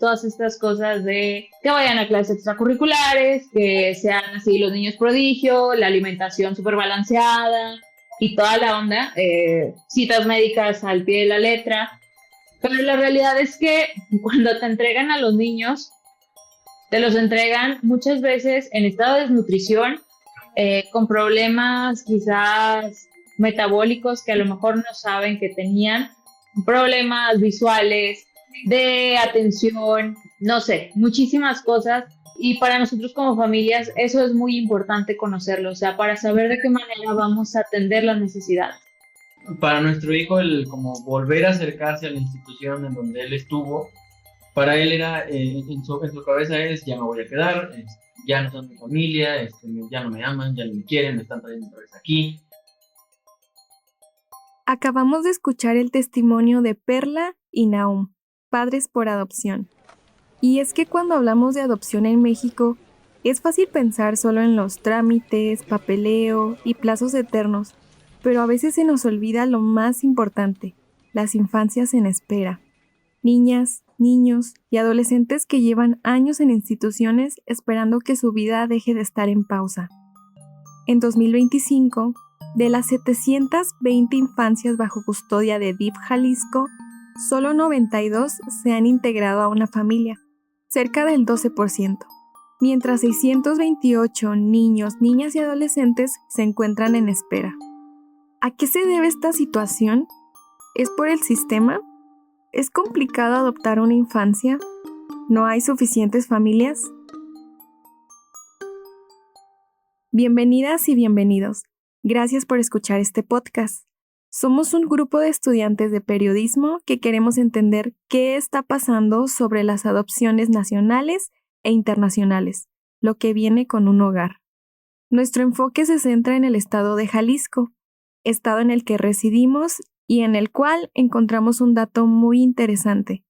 todas estas cosas de que vayan a clases extracurriculares, que sean así los niños prodigio, la alimentación súper balanceada y toda la onda, citas médicas al pie de la letra. Pero la realidad es que cuando te entregan a los niños, te los entregan muchas veces en estado de desnutrición, con problemas quizás metabólicos que a lo mejor no saben que tenían, problemas visuales, de atención, no sé, muchísimas cosas. Y para nosotros como familias eso es muy importante conocerlo, o sea, para saber de qué manera vamos a atender las necesidades. Para nuestro hijo, el como volver a acercarse a la institución en donde él estuvo, para él era, en su cabeza es, ya me voy a quedar, ya no son mi familia, ya no me aman, ya no me quieren, me están trayendo otra vez aquí. Acabamos de escuchar el testimonio de Perla y Nahum, padres por adopción. Y es que cuando hablamos de adopción en México, es fácil pensar solo en los trámites, papeleo y plazos eternos, pero a veces se nos olvida lo más importante, las infancias en espera. Niñas, niños y adolescentes que llevan años en instituciones esperando que su vida deje de estar en pausa. En 2025, de las 720 infancias bajo custodia de DIF Jalisco, solo 92 se han integrado a una familia, cerca del 12%, mientras 628 niños, niñas y adolescentes se encuentran en espera. ¿A qué se debe esta situación? ¿Es por el sistema? ¿Es complicado adoptar una infancia? ¿No hay suficientes familias? Bienvenidas y bienvenidos. Gracias por escuchar este podcast. Somos un grupo de estudiantes de periodismo que queremos entender qué está pasando sobre las adopciones nacionales e internacionales, lo que viene con un hogar. Nuestro enfoque se centra en el estado de Jalisco, estado en el que residimos y en el cual encontramos un dato muy interesante.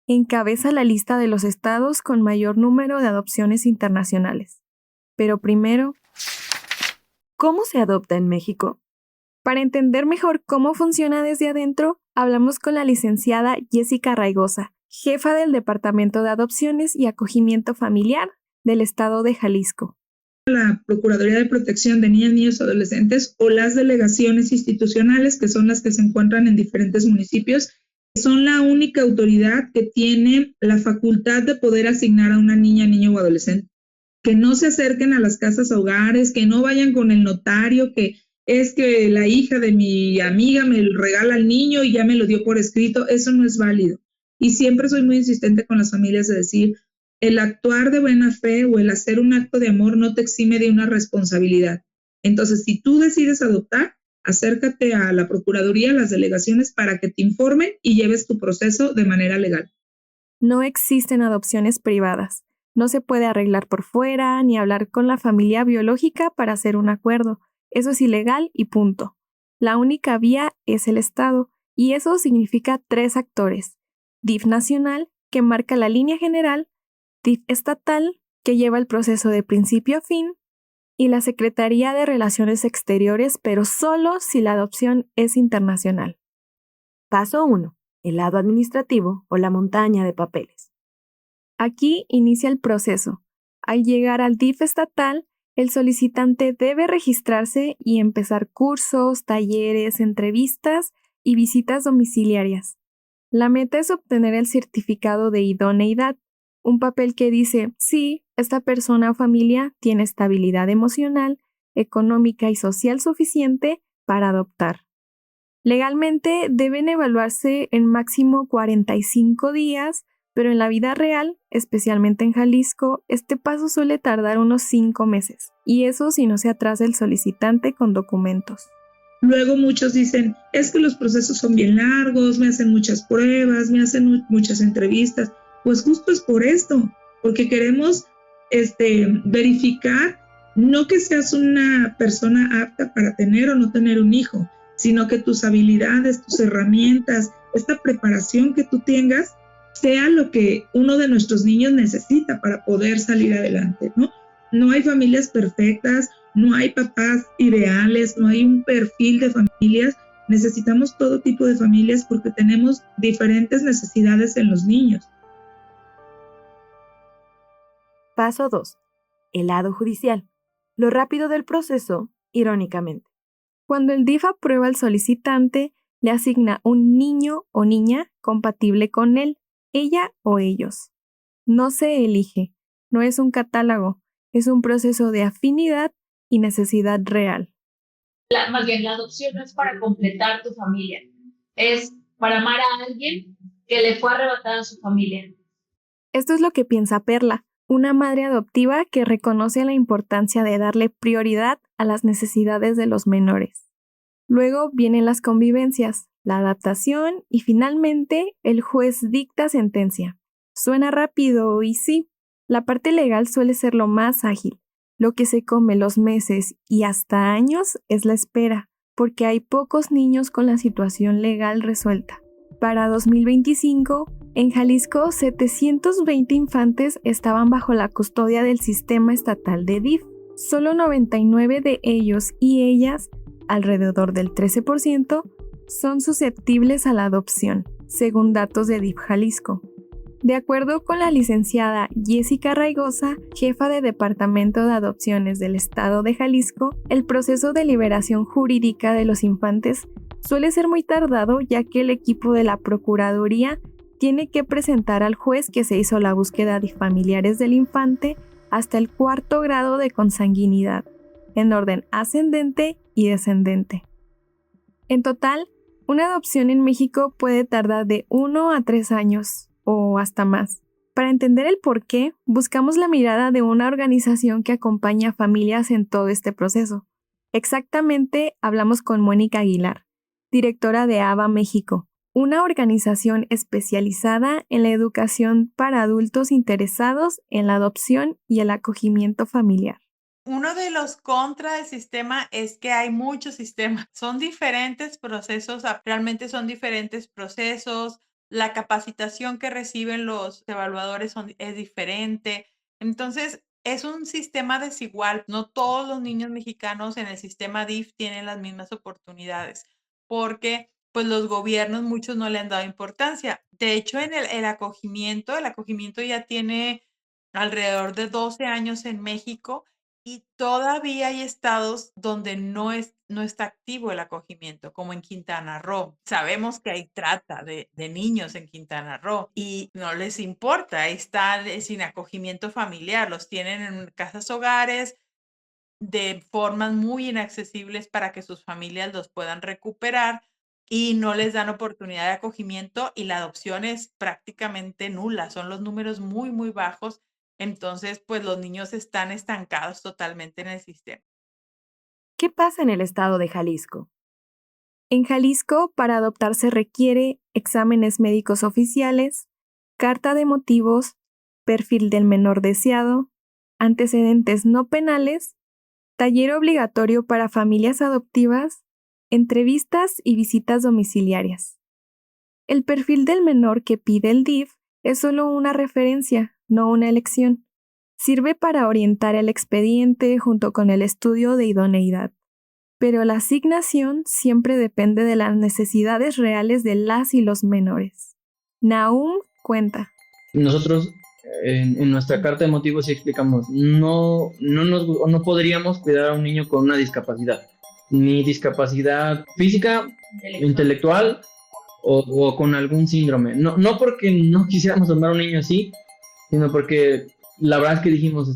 Encabeza la lista de los estados con mayor número de adopciones internacionales. Pero primero, ¿cómo se adopta en México? Para entender mejor cómo funciona desde adentro, hablamos con la licenciada Jessica Raigosa, jefa del Departamento de Adopciones y Acogimiento Familiar del estado de Jalisco. La Procuraduría de Protección de Niñas, Niños y Adolescentes o las delegaciones institucionales, que son las que se encuentran en diferentes municipios, son la única autoridad que tiene la facultad de poder asignar a una niña, niño o adolescente. Que no se acerquen a las casas hogares, que no vayan con el notario, que es que la hija de mi amiga me regala al niño y ya me lo dio por escrito. Eso no es válido. Y siempre soy muy insistente con las familias de decir, el actuar de buena fe o el hacer un acto de amor no te exime de una responsabilidad. Entonces, si tú decides adoptar, acércate a la Procuraduría, a las delegaciones para que te informen y lleves tu proceso de manera legal. No existen adopciones privadas. No se puede arreglar por fuera ni hablar con la familia biológica para hacer un acuerdo. Eso es ilegal y punto. La única vía es el Estado, y eso significa 3 actores. DIF nacional, que marca la línea general, DIF estatal, que lleva el proceso de principio a fin, y la Secretaría de Relaciones Exteriores, pero solo si la adopción es internacional. Paso 1. El lado administrativo o la montaña de papeles. Aquí inicia el proceso. Al llegar al DIF estatal, el solicitante debe registrarse y empezar cursos, talleres, entrevistas y visitas domiciliarias. La meta es obtener el certificado de idoneidad, un papel que dice, sí, esta persona o familia tiene estabilidad emocional, económica y social suficiente para adoptar. Legalmente deben evaluarse en máximo 45 días, pero en la vida real, especialmente en Jalisco, este paso suele tardar unos 5 meses, y eso si no se atrasa el solicitante con documentos. Luego muchos dicen, es que los procesos son bien largos, me hacen muchas pruebas, me hacen muchas entrevistas. Pues justo es por esto, porque queremos verificar no que seas una persona apta para tener o no tener un hijo, sino que tus habilidades, tus herramientas, esta preparación que tú tengas, sea lo que uno de nuestros niños necesita para poder salir adelante, ¿no? No hay familias perfectas, no hay papás ideales, no hay un perfil de familias. Necesitamos todo tipo de familias porque tenemos diferentes necesidades en los niños. Paso 2. El lado judicial. Lo rápido del proceso, irónicamente. Cuando el DIF aprueba al solicitante, le asigna un niño o niña compatible con él, ella o ellos. No se elige, no es un catálogo, es un proceso de afinidad y necesidad real. Más bien, la adopción no es para completar tu familia, es para amar a alguien que le fue arrebatada a su familia. Esto es lo que piensa Perla, una madre adoptiva que reconoce la importancia de darle prioridad a las necesidades de los menores. Luego vienen las convivencias, la adaptación y finalmente el juez dicta sentencia. Suena rápido y sí, la parte legal suele ser lo más ágil. Lo que se come los meses y hasta años es la espera, porque hay pocos niños con la situación legal resuelta. Para 2025, en Jalisco, 720 infantes estaban bajo la custodia del sistema estatal de DIF. Solo 99 de ellos y ellas, alrededor del 13%, son susceptibles a la adopción, según datos de DIF Jalisco. De acuerdo con la licenciada Jessica Raigosa, jefa de Departamento de Adopciones del Estado de Jalisco, el proceso de liberación jurídica de los infantes suele ser muy tardado, ya que el equipo de la Procuraduría tiene que presentar al juez que se hizo la búsqueda de familiares del infante hasta el 4º grado de consanguinidad, en orden ascendente y descendente. En total, una adopción en México puede tardar de 1 a 3 años, o hasta más. Para entender el por qué, buscamos la mirada de una organización que acompaña a familias en todo este proceso. Exactamente, hablamos con Mónica Aguilar, directora de ABA México, una organización especializada en la educación para adultos interesados en la adopción y el acogimiento familiar. Uno de los contra del sistema es que hay muchos sistemas. Son diferentes procesos, realmente son diferentes procesos. La capacitación que reciben los evaluadores es diferente. Entonces, es un sistema desigual. No todos los niños mexicanos en el sistema DIF tienen las mismas oportunidades, porque pues los gobiernos, muchos no le han dado importancia. De hecho, en el acogimiento ya tiene alrededor de 12 años en México y todavía hay estados donde no está activo el acogimiento, como en Quintana Roo. Sabemos que hay trata de niños en Quintana Roo y no les importa, ahí están sin acogimiento familiar, los tienen en casas hogares de formas muy inaccesibles para que sus familias los puedan recuperar y no les dan oportunidad de acogimiento y la adopción es prácticamente nula, son los números muy, muy bajos. Entonces, pues los niños están estancados totalmente en el sistema. ¿Qué pasa en el estado de Jalisco? En Jalisco, para adoptar se requiere exámenes médicos oficiales, carta de motivos, perfil del menor deseado, antecedentes no penales, taller obligatorio para familias adoptivas, entrevistas y visitas domiciliarias. El perfil del menor que pide el DIF es solo una referencia, no una elección. Sirve para orientar el expediente junto con el estudio de idoneidad. Pero la asignación siempre depende de las necesidades reales de las y los menores. Nahum cuenta. Nosotros en nuestra carta de motivos sí explicamos, no podríamos cuidar a un niño con una discapacidad, ni discapacidad física, intelectual o con algún síndrome. No porque no quisiéramos tomar a un niño así, sino porque la verdad es que dijimos,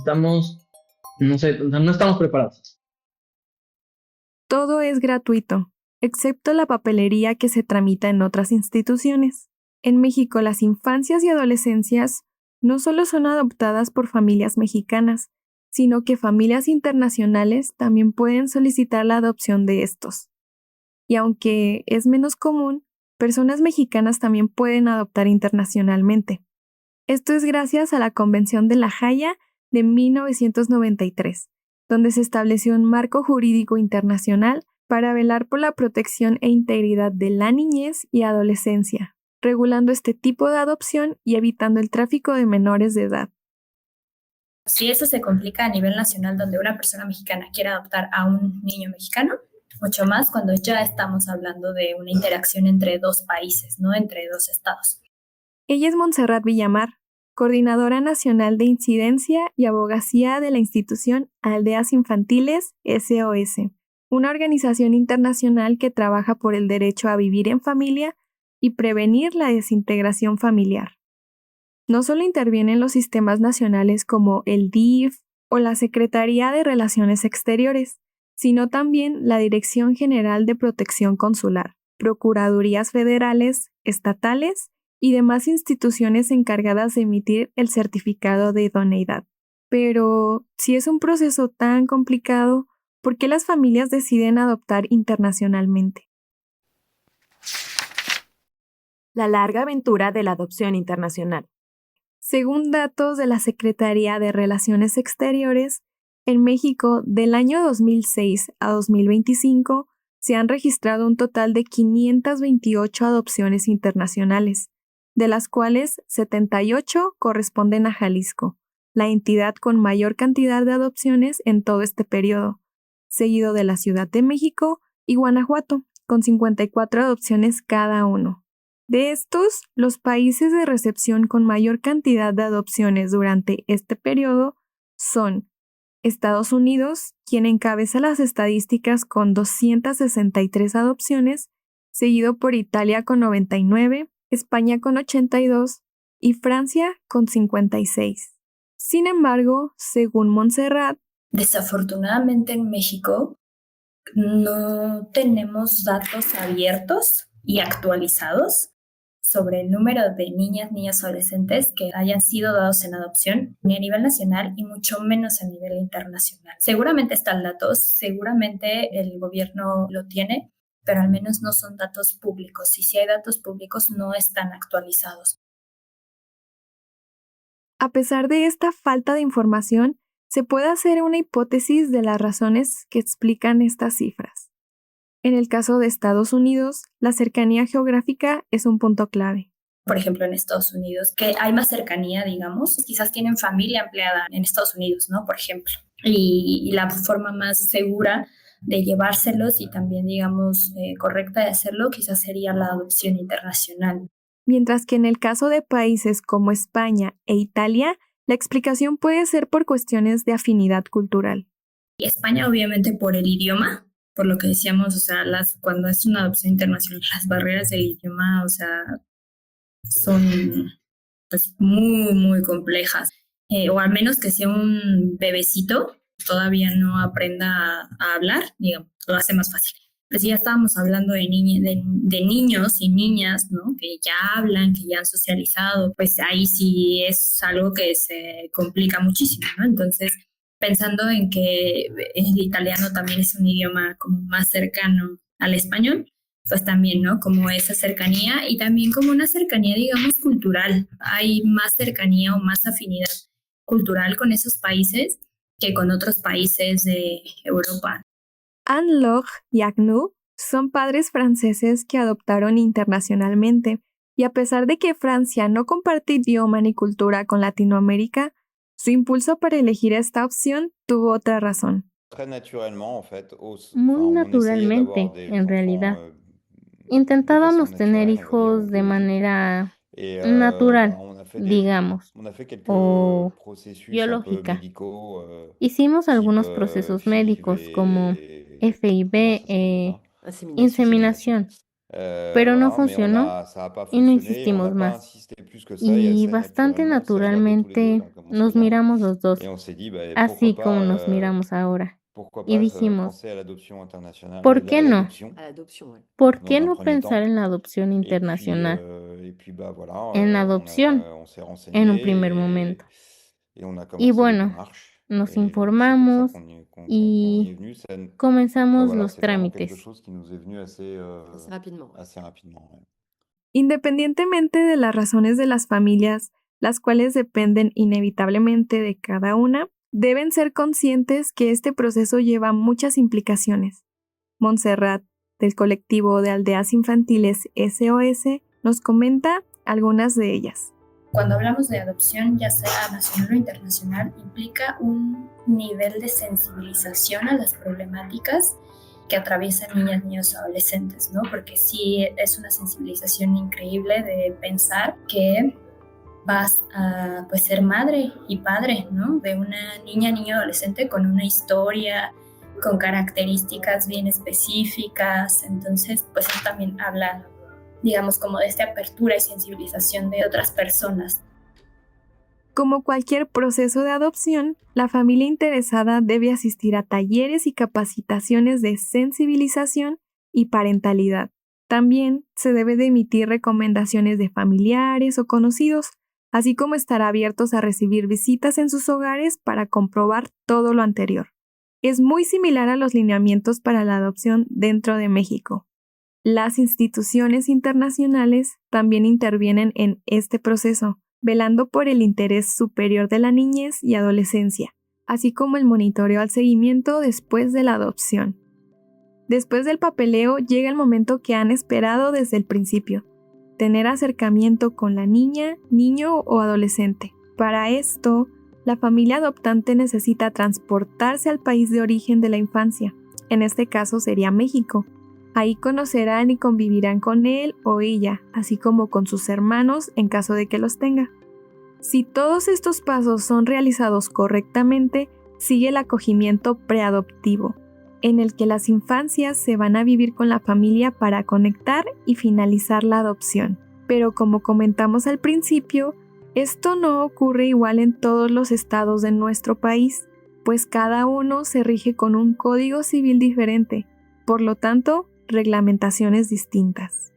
no estamos preparados. Todo es gratuito, excepto la papelería que se tramita en otras instituciones. En México, las infancias y adolescencias no solo son adoptadas por familias mexicanas, sino que familias internacionales también pueden solicitar la adopción de estos. Y aunque es menos común, personas mexicanas también pueden adoptar internacionalmente. Esto es gracias a la Convención de La Haya de 1993, donde se estableció un marco jurídico internacional para velar por la protección e integridad de la niñez y adolescencia, regulando este tipo de adopción y evitando el tráfico de menores de edad. Si eso se complica a nivel nacional, donde una persona mexicana quiere adoptar a un niño mexicano, mucho más cuando ya estamos hablando de una interacción entre dos países, ¿no? Entre dos estados. Ella es Montserrat Villamar, coordinadora nacional de incidencia y abogacía de la institución Aldeas Infantiles SOS, una organización internacional que trabaja por el derecho a vivir en familia y prevenir la desintegración familiar. No solo intervienen los sistemas nacionales como el DIF o la Secretaría de Relaciones Exteriores, sino también la Dirección General de Protección Consular, procuradurías federales, estatales y demás instituciones encargadas de emitir el certificado de idoneidad. Pero, si es un proceso tan complicado, ¿por qué las familias deciden adoptar internacionalmente? La larga aventura de la adopción internacional. Según datos de la Secretaría de Relaciones Exteriores, en México, del año 2006 a 2025, se han registrado un total de 528 adopciones internacionales, de las cuales 78 corresponden a Jalisco, la entidad con mayor cantidad de adopciones en todo este periodo, seguido de la Ciudad de México y Guanajuato, con 54 adopciones cada uno. De estos, los países de recepción con mayor cantidad de adopciones durante este periodo son Estados Unidos, quien encabeza las estadísticas con 263 adopciones, seguido por Italia con 99, España con 82 y Francia con 56. Sin embargo, según Montserrat, desafortunadamente en México no tenemos datos abiertos y actualizados sobre el número de niñas, niños, adolescentes que hayan sido dados en adopción, ni a nivel nacional y mucho menos a nivel internacional. Seguramente están datos, seguramente el gobierno lo tiene, pero al menos no son datos públicos. Y si hay datos públicos, no están actualizados. A pesar de esta falta de información, se puede hacer una hipótesis de las razones que explican estas cifras. En el caso de Estados Unidos, la cercanía geográfica es un punto clave. Por ejemplo, en Estados Unidos, que hay más cercanía, digamos, quizás tienen familia empleada en Estados Unidos, ¿no? Por ejemplo. Y la forma más segura de llevárselos y también, digamos, correcta de hacerlo, quizás sería la adopción internacional. Mientras que en el caso de países como España e Italia, la explicación puede ser por cuestiones de afinidad cultural. Y España, obviamente, por el idioma, por lo que decíamos, o sea, cuando es una adopción internacional, las barreras del idioma, o sea, son pues muy, muy complejas. O al menos que sea un bebecito, todavía no aprenda a hablar, digamos, lo hace más fácil. Pues ya estábamos hablando de niños y niñas, ¿no? Que ya hablan, que ya han socializado, pues ahí sí es algo que se complica muchísimo, ¿no? Entonces, pensando en que el italiano también es un idioma como más cercano al español, pues también, ¿no? Como esa cercanía y también como una cercanía, digamos, cultural. Hay más cercanía o más afinidad cultural con esos países que con otros países de Europa. Anne-Laure y Agnew son padres franceses que adoptaron internacionalmente, y a pesar de que Francia no comparte idioma ni cultura con Latinoamérica, su impulso para elegir esta opción tuvo otra razón. Muy naturalmente, en realidad. Intentábamos tener hijos de manera natural, digamos, o biológica. Hicimos algunos procesos médicos como FIV, inseminación, pero no funcionó y no insistimos más. Y bastante naturalmente nos miramos los dos, así como nos miramos ahora. Y dijimos, ¿por qué no? ¿Por qué no pensar en la adopción internacional? En la adopción, en un primer momento. Y bueno, nos informamos y comenzamos los trámites. Independientemente de las razones de las familias, las cuales dependen inevitablemente de cada una, deben ser conscientes que este proceso lleva muchas implicaciones. Montserrat, del colectivo de Aldeas Infantiles SOS, nos comenta algunas de ellas. Cuando hablamos de adopción, ya sea nacional o internacional, implica un nivel de sensibilización a las problemáticas que atraviesan niñas, niños, adolescentes, ¿no? Porque sí es una sensibilización increíble de pensar que vas a pues ser madre y padre, ¿no? De una niña, niño, adolescente con una historia, con características bien específicas. Entonces, pues eso también habla, digamos, como de esta apertura y sensibilización de otras personas. Como cualquier proceso de adopción, la familia interesada debe asistir a talleres y capacitaciones de sensibilización y parentalidad. También se debe de emitir recomendaciones de familiares o conocidos, así como estar abiertos a recibir visitas en sus hogares para comprobar todo lo anterior. Es muy similar a los lineamientos para la adopción dentro de México. Las instituciones internacionales también intervienen en este proceso, velando por el interés superior de la niñez y adolescencia, así como el monitoreo al seguimiento después de la adopción. Después del papeleo llega el momento que han esperado desde el principio, tener acercamiento con la niña, niño o adolescente. Para esto, la familia adoptante necesita transportarse al país de origen de la infancia, en este caso sería México. Ahí conocerán y convivirán con él o ella, así como con sus hermanos en caso de que los tenga. Si todos estos pasos son realizados correctamente, sigue el acogimiento preadoptivo, en el que las infancias se van a vivir con la familia para conectar y finalizar la adopción. Pero como comentamos al principio, esto no ocurre igual en todos los estados de nuestro país, pues cada uno se rige con un código civil diferente, por lo tanto, reglamentaciones distintas.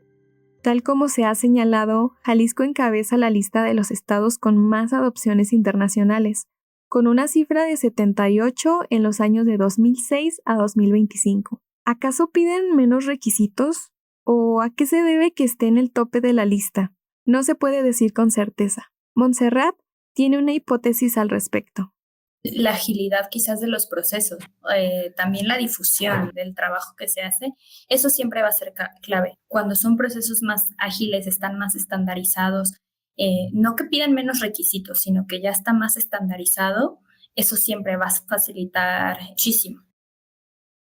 Tal como se ha señalado, Jalisco encabeza la lista de los estados con más adopciones internacionales, con una cifra de 78 en los años de 2006 a 2025. ¿Acaso piden menos requisitos? ¿O a qué se debe que esté en el tope de la lista? No se puede decir con certeza. Montserrat tiene una hipótesis al respecto. La agilidad quizás de los procesos, también la difusión del trabajo que se hace, eso siempre va a ser clave. Cuando son procesos más ágiles, están más estandarizados, no que pidan menos requisitos, sino que ya está más estandarizado, eso siempre va a facilitar muchísimo.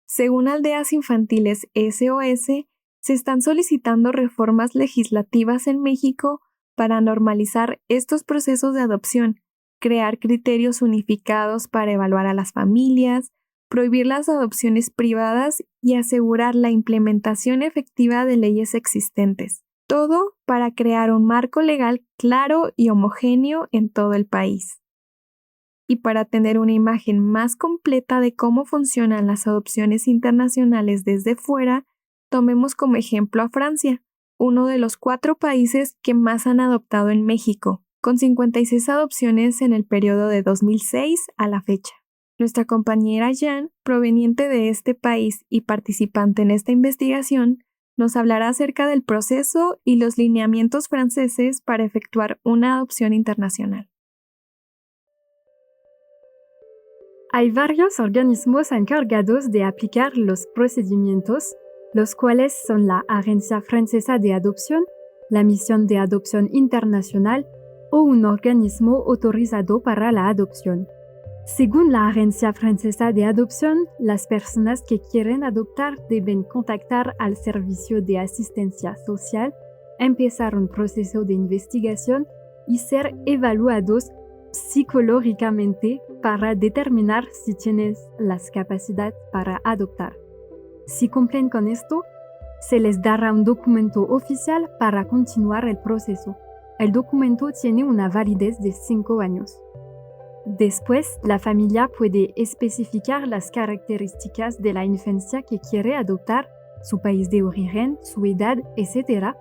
Según Aldeas Infantiles SOS, se están solicitando reformas legislativas en México para normalizar estos procesos de adopción, crear criterios unificados para evaluar a las familias, prohibir las adopciones privadas y asegurar la implementación efectiva de leyes existentes. Todo para crear un marco legal claro y homogéneo en todo el país. Y para tener una imagen más completa de cómo funcionan las adopciones internacionales desde fuera, tomemos como ejemplo a Francia, uno de los 4 países que más han adoptado en México, con 56 adopciones en el periodo de 2006 a la fecha. Nuestra compañera Jan, proveniente de este país y participante en esta investigación, nos hablará acerca del proceso y los lineamientos franceses para efectuar una adopción internacional. Hay varios organismos encargados de aplicar los procedimientos, los cuales son la Agencia Francesa de Adopción, la Misión de Adopción Internacional o un organismo autorizado para la adopción. Según la Agencia Francesa de Adopción, las personas que quieren adoptar deben contactar al Servicio de Asistencia Social, empezar un proceso de investigación y ser evaluados psicológicamente para determinar si tienes las capacidades para adoptar. Si cumplen con esto, se les dará un documento oficial para continuar el proceso. El documento tiene una validez de 5 años. Después, la familia puede especificar las características de la infancia que quiere adoptar, su país de origen, su edad, etc.,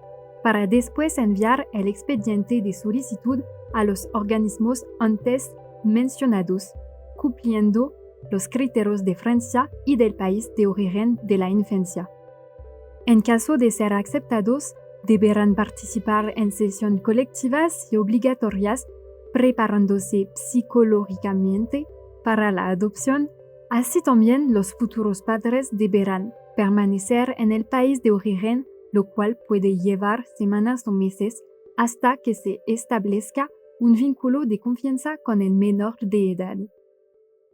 para después enviar el expediente de solicitud a los organismos antes mencionados, cumpliendo los criterios de Francia y del país de origen de la infancia. En caso de ser aceptados, deberán participar en sesiones colectivas y obligatorias, preparándose psicológicamente para la adopción. Así también los futuros padres deberán permanecer en el país de origen, lo cual puede llevar semanas o meses hasta que se establezca un vínculo de confianza con el menor de edad.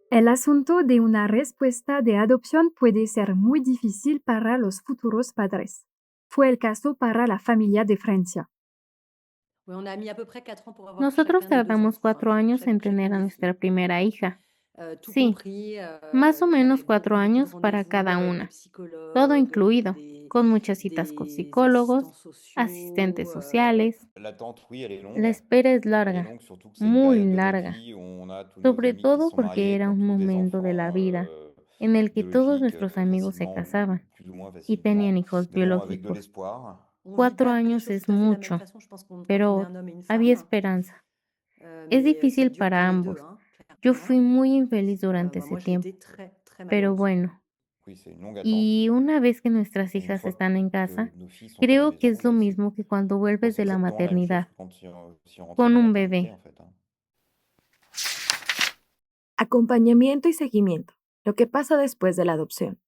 El asunto de una respuesta de adopción puede ser muy difícil para los futuros padres. Fue el caso para la familia de Francia. Nosotros tardamos 4 años en tener a nuestra primera hija. Sí, más o menos 4 años para cada una, todo incluido, con muchas citas con psicólogos, asistentes sociales. La espera es larga, muy larga, sobre todo porque era un momento de la vida en el que todos nuestros amigos se casaban y tenían hijos biológicos. 4 años es mucho, pero había esperanza. Es difícil para ambos. Yo fui muy infeliz durante ese tiempo, pero bueno. Y una vez que nuestras hijas están en casa, creo que es lo mismo que cuando vuelves de la maternidad, con un bebé. Acompañamiento y seguimiento. Lo que pasa después de la adopción.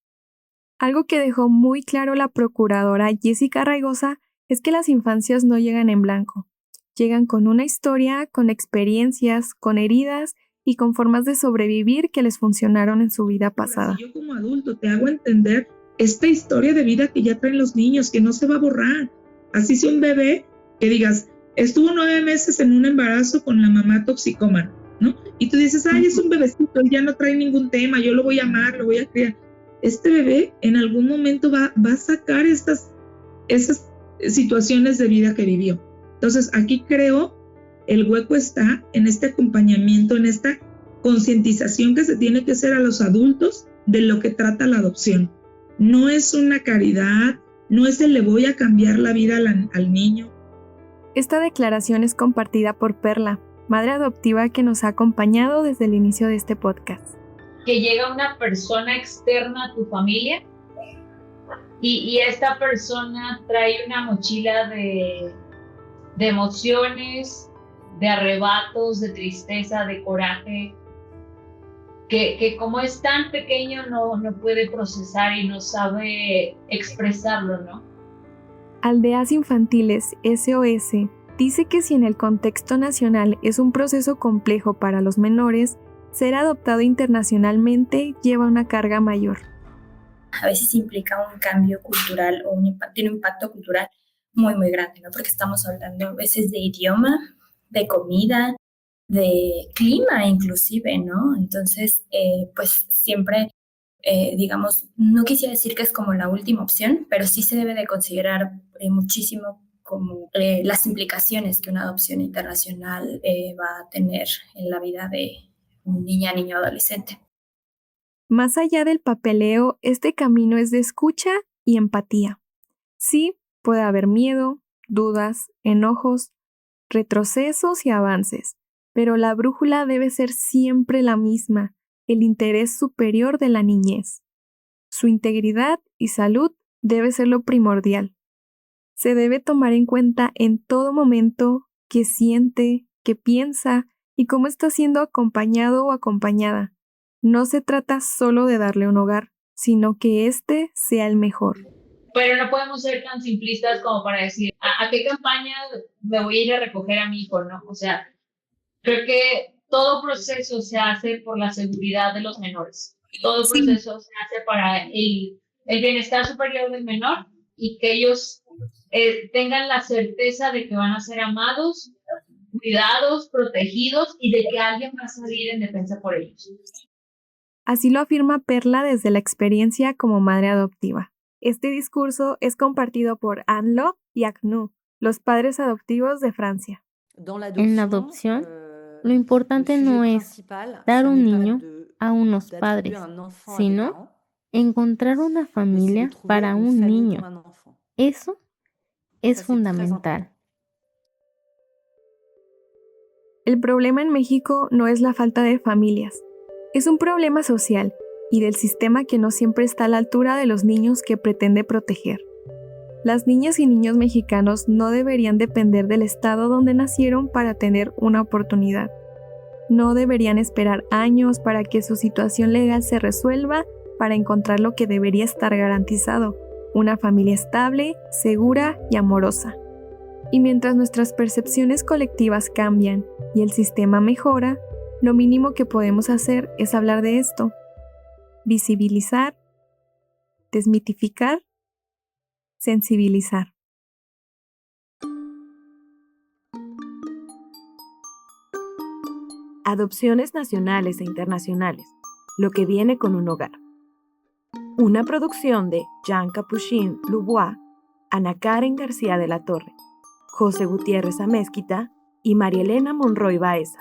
Algo que dejó muy claro la procuradora Jessica Raigosa es que las infancias no llegan en blanco. Llegan con una historia, con experiencias, con heridas y con formas de sobrevivir que les funcionaron en su vida pasada. Si yo como adulto te hago entender esta historia de vida que ya traen los niños, que no se va a borrar. Así sea un bebé, que digas, estuvo 9 meses en un embarazo con la mamá toxicómana, ¿no? Y tú dices, ay, es un bebecito, él ya no trae ningún tema, yo lo voy a amar, lo voy a criar. Este bebé en algún momento va a sacar esas situaciones de vida que vivió. Entonces, aquí creo el hueco está en este acompañamiento, en esta concientización que se tiene que hacer a los adultos de lo que trata la adopción. No es una caridad, no es el le voy a cambiar la vida al niño. Esta declaración es compartida por Perla, madre adoptiva que nos ha acompañado desde el inicio de este podcast. Que llega una persona externa a tu familia y esta persona trae una mochila de emociones, de arrebatos, de tristeza, de coraje, que como es tan pequeño no puede procesar y no sabe expresarlo, ¿no? Aldeas Infantiles SOS dice que si en el contexto nacional es un proceso complejo para los menores, ser adoptado internacionalmente lleva una carga mayor. A veces implica un cambio cultural o tiene un impacto cultural muy, muy grande, ¿no? Porque estamos hablando a veces de idioma, de comida, de clima inclusive, ¿no? Entonces, pues siempre, digamos, no quisiera decir que es como la última opción, pero sí se debe de considerar muchísimo como las implicaciones que una adopción internacional va a tener en la vida de un niño, adolescente. Más allá del papeleo, este camino es de escucha y empatía. Sí, puede haber miedo, dudas, enojos, retrocesos y avances, pero la brújula debe ser siempre la misma, el interés superior de la niñez. Su integridad y salud debe ser lo primordial. Se debe tomar en cuenta en todo momento qué siente, qué piensa y cómo está siendo acompañado o acompañada. No se trata solo de darle un hogar, sino que éste sea el mejor. Pero no podemos ser tan simplistas como para decir, ¿a qué campaña me voy a ir a recoger a mi hijo, no? O sea, creo que todo proceso se hace por la seguridad de los menores. Todo proceso se hace para el bienestar superior del menor y que ellos tengan la certeza de que van a ser amados, cuidados, protegidos y de que alguien va a salir en defensa por ellos. Así lo afirma Perla desde la experiencia como madre adoptiva. Este discurso es compartido por Anne-Lo y Agnew, los padres adoptivos de Francia. En la adopción, lo importante no es dar un niño a unos padres, sino encontrar una familia para un niño. Eso es fundamental. El problema en México no es la falta de familias, es un problema social y del sistema que no siempre está a la altura de los niños que pretende proteger. Las niñas y niños mexicanos no deberían depender del estado donde nacieron para tener una oportunidad. No deberían esperar años para que su situación legal se resuelva para encontrar lo que debería estar garantizado, una familia estable, segura y amorosa. Y mientras nuestras percepciones colectivas cambian y el sistema mejora, lo mínimo que podemos hacer es hablar de esto, visibilizar, desmitificar, sensibilizar. Adopciones nacionales e internacionales, lo que viene con un hogar. Una producción de Jean Capuchin Lubois, Ana Karen García de la Torre, José Gutiérrez Amézquita y María Elena Monroy Baeza.